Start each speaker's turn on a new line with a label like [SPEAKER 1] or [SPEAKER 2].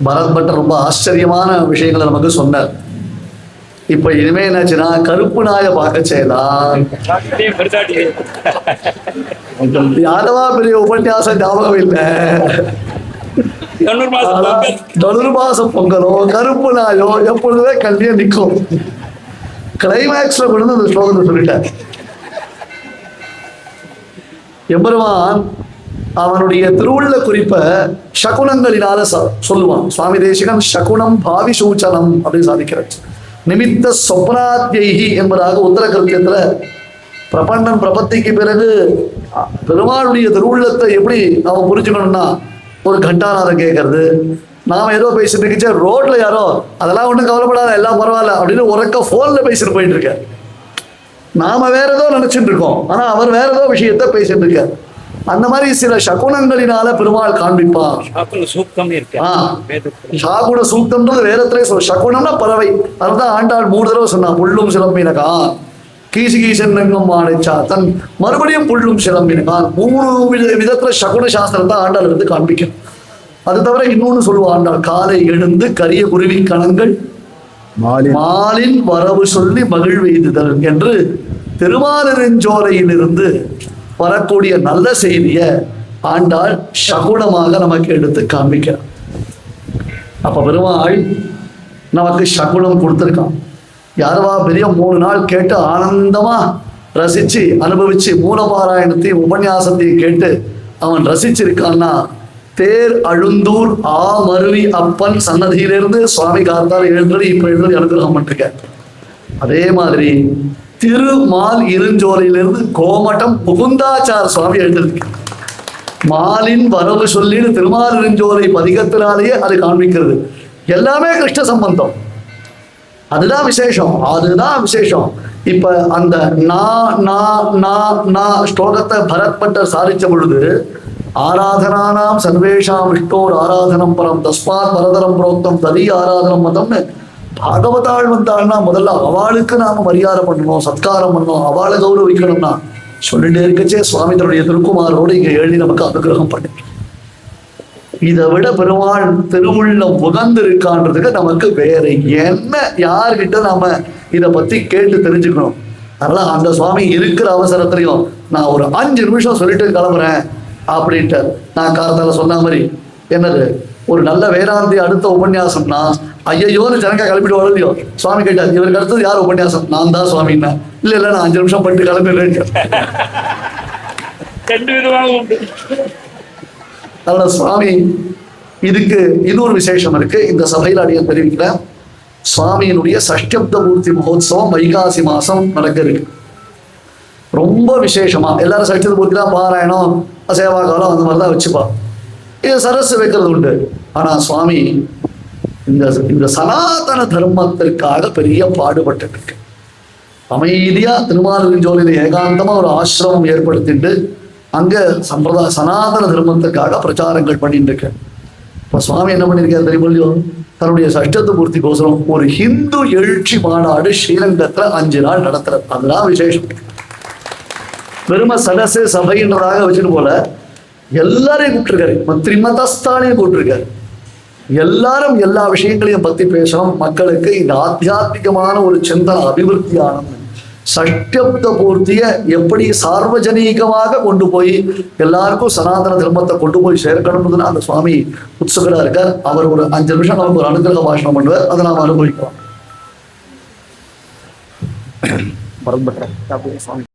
[SPEAKER 1] Bharat butter ரொம்ப ஆச்சரியமான விஷயங்களை நமக்கு சொன்னார். இப்ப இனிமே என்னாச்சுன்னா கருப்பு நாயை பார்க்க செய்யலாம். யாரவா பெரிய உபன்யாசம் ஞாபகம் இல்லை. தனுர்மாச பொங்கலோ கருப்பு நாயோ எப்பொழுதுமே கல்வியா நிற்கும். கிளைமேக்ஸ்ல கொண்டு அந்த ஸ்லோகத்தை சொல்லிட்டார். எம்பெருமான் அவனுடைய திருவுள்ள குறிப்பை சகுனங்களினால சொல்லுவான். சுவாமி தேசிகன் சகுனம் பாவி சூச்சனம் அப்படின்னு சாதிக்கிறார். நிமித்த சொப்னாத்யைகி என்பதாக உத்தர கருத்தியத்துல பிரபண்டன் பிரபத்திக்கு பிறகு பெருமாளுடைய திருவுள்ளத்தை எப்படி நாம புரிஞ்சுக்கணும்னா, ஒரு கண்டாநாதம் கேட்கறது, நாம ஏதோ பேசிட்டு இருந்துச்சு ரோட்ல யாரோ அதெல்லாம் ஒன்றும் கவலைப்படாத எல்லாம் பரவாயில்ல அப்படின்னு உறக்க போன்ல பேசிட்டு போயிட்டு இருக்க. நாம வேற ஏதோ நினைச்சிட்டு இருக்கோம், ஆனா அவர் வேற ஏதோ விஷயத்த பேசிட்டு இருக்கார். அந்த மாதிரி சில சகுனங்களினால பெருமாள் காண்பிப்பான். சாகுண சூக்தம்ன்றது வேதத்திலே சொல்ல. சகுனம்னா பறவை. அதுதான் ஆண்டாள் 3 தடவை சொன்னான். புள்ளும் சிலம்பினகான் கீசி கீசன் எங்கும் ஆடைச்சா தன் மறுபடியும் புள்ளும் சிலம்பினகான். 3 விதத்துல சகுன சாஸ்திரம் தான் ஆண்டாள் இருந்து காண்பிக்கும். அது தவிர இன்னொன்னு சொல்லுவான் ஆண்டாள், காலை எழுந்து கரிய குருவி கணங்கள் மாலின் வரவு சொல்லி மகிழ்வெய்துதல் என்று திருமாலிருஞ்சோலையிலிருந்து வரக்கூடிய நல்ல செய்திய ஆண்டாள் சகுனமாக நமக்கு எடுத்து காண்பிக்கிறார். அப்ப பெருமாள் நமக்கு சகுனம் கொடுத்திருக்கான். யாரவா பெரிய 3 நாள் கேட்டு ஆனந்தமா ரசிச்சு அனுபவிச்சு மூலபாராயணத்தையும் உபன்யாசத்தையும் கேட்டு அவன் ரசிச்சிருக்கான்னா, தேர் அழுந்தூர் மருவி அப்பன் சன்னதியிலிருந்து சுவாமி காத்தால் எழுந்தது இப்ப எழுந்தது அனுகிரகம் பண்ணிருக்க. அதே மாதிரி திருமால் இருஞ்சோலையிலிருந்து கோமட்டம் முகுந்தாச்சார சுவாமி எழுந்திருக்கு. மாலின் வரவு சொல்லின்னு திருமால் இருஞ்சோலை பதிகத்தினாலேயே அது காண்பிக்கிறது. எல்லாமே கிருஷ்ண சம்பந்தம். அதுதான் விசேஷம், அதுதான் விசேஷம். இப்ப அந்த ஸ்லோகத்தை பரத் பட்டர் சாதிச்ச பொழுது, ஆராதனானாம் சர்வேஷாம் விஷ்ணோர் ஆராதனம் பரம் தஸ்மாத் பரதரம் புரோக்தம் ததி ஆராதனம் மதம்னு பாகவதாள் வந்தாள்னா முதல்ல அவளுக்கு நாம மரியாதை பண்ணணும், சத்காரம் பண்ணணும், அவளை கௌரவிக்கணும்னா சொல்லிட்டே இருக்கச்சே சுவாமி தன்னுடைய திருக்குமாரோடு இங்க எழுதி நமக்கு அனுகிரகம் பண்ணி. இதை விட பெருமாள் திருவுள்ளம் உகந்து இருக்கான்றதுக்கு நமக்கு வேற என்ன யார்கிட்ட நாம இதை பத்தி கேட்டு தெரிஞ்சுக்கணும். அதனால அந்த சுவாமி இருக்கிற அவசரத்திலையும் நான் ஒரு 5 நிமிஷம் சொல்லிட்டு கிளம்புறேன் அப்படின்ட்டு நான் காலத்தால சொன்ன மாதிரி என்னது ஒரு நல்ல வேதாந்தி அடுத்த உபன்யாசம்னா ஐயோன்னு ஜனங்க கிளம்பிட்டு வரலையோ. சுவாமி கேட்டார், இவருக்கு அடுத்தது யார் உபன்யாசம்? நான் தான் சுவாமின்னா. இல்ல நான் 5 நிமிஷம் பண்ணிட்டு கிளம்பிடுறேன். அதனால சுவாமி இதுக்கு இன்னொரு விசேஷம் இருக்கு. இந்த சபையில் அடிய தெரிவிக்கிறேன். சுவாமியினுடைய சஷ்டப்த பூர்த்தி மகோத்சவம் வைகாசி மாசம் நடக்க இருக்கு. ரொம்ப விசேஷமா எல்லாரும் சஷ்டப்த பூர்த்தி தான் பாராயணம் சேவா காலம் அந்த மாதிரிதான் வச்சுப்பா. இது சரசு வைக்கிறது உண்டு. ஆனா சுவாமி இந்த சனாதன தர்மத்திற்காக பெரிய பாடுபட்டு இருக்கு. அமைதியா திருமாலிருஞ்சோலையில ஏகாந்தமா ஒரு ஆசிரமம் ஏற்படுத்திட்டு அங்க சம்பிரதாய சனாதன தர்மத்துக்காக பிரச்சாரங்கள் பண்ணிட்டு இருக்கு. இப்ப சுவாமி என்ன பண்ணிருக்காரு தெரியுமோ, தன்னுடைய சஷ்டத்து பூர்த்திக்கோசரம் ஒரு ஹிந்து எழுச்சி மாநாடு ஸ்ரீலங்கத்துல 5 நாள் நடத்துறது. அதுதான் விசேஷம். பெருமை சதசு சபைன்றதாக வச்சுட்டு போல எல்லாரையும் கூப்பிட்டுருக்காரு, திரிமதஸ்தானையும் கூப்பிட்டுருக்காரு. எல்லாரும் எல்லா விஷயங்களையும் பத்தி பேசணும். மக்களுக்கு இந்த ஆத்தியாத்மிகமான ஒரு சிந்தனை அபிவிருத்தி ஆனது. சஷ்டப்த பூர்த்திய எப்படி சார்வஜனீகமாக கொண்டு போய் எல்லாருக்கும் சனாதன தர்மத்தை கொண்டு போய் சேர்க்கணும்னு அந்த சுவாமி உத்சுகரா இருக்கார். அவர் ஒரு 5 நிமிஷம் நமக்கு ஒரு அனுகிரக பாஷணம் பண்ணுவார். அதை நாம் அனுபவிக்கலாம்.